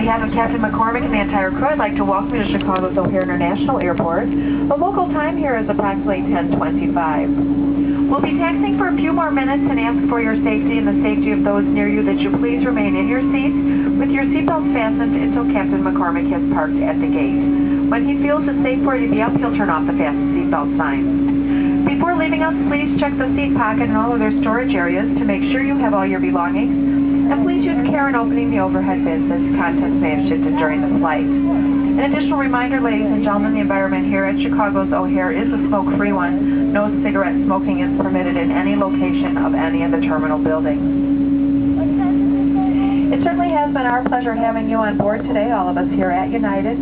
behalf of Captain McCormick and the entire crew, I'd like to welcome you to Chicago's O'Hare International Airport. The local time here is approximately 10:25. We'll be taxiing for a few more minutes and ask for your safety and the safety of those near you that you please remain in your seats with your seatbelts fastened until Captain McCormick has parked at the gate. When he feels it's safe for you to be up, he'll turn off the fasten seatbelt sign. Before leaving us, please check the seat pocket and all other storage areas to make sure you have all your belongings. And please use care in opening the overhead bins as contents may have shifted during the flight. An additional reminder, ladies and gentlemen, the environment here at Chicago's O'Hare is a smoke-free one. No cigarette smoking is permitted in any location of any of the terminal buildings. It certainly has been our pleasure having you on board today, all of us here at United.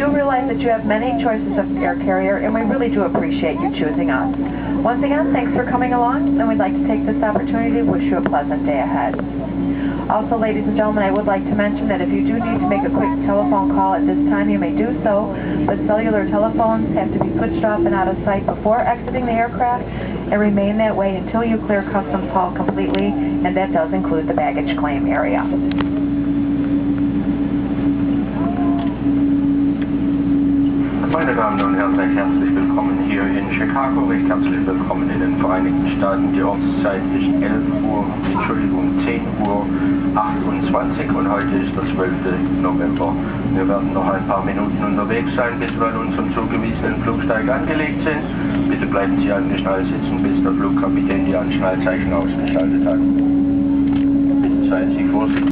Do realize that you have many choices of air carrier, and we really do appreciate you choosing us. Once again, thanks for coming along, and we'd like to take this opportunity to wish you a pleasant day ahead. Also, ladies and gentlemen, I would like to mention that if you do need to make a quick telephone call at this time, you may do so, but cellular telephones have to be switched off and out of sight before exiting the aircraft and remain that way until you clear Customs Hall completely, and that does include the baggage claim area. Meine Damen und Herren, recht herzlich willkommen hier in Chicago, recht herzlich willkommen in den Vereinigten Staaten. Die Ortszeit ist 10:28 Uhr und heute ist der 12. November. Wir werden noch ein paar Minuten unterwegs sein, bis wir an unserem zugewiesenen Flugsteig angelegt sind. Bitte bleiben Sie angeschnallt sitzen, bis der Flugkapitän die Anschnallzeichen ausgeschaltet hat. Bitte seien Sie vorsichtig.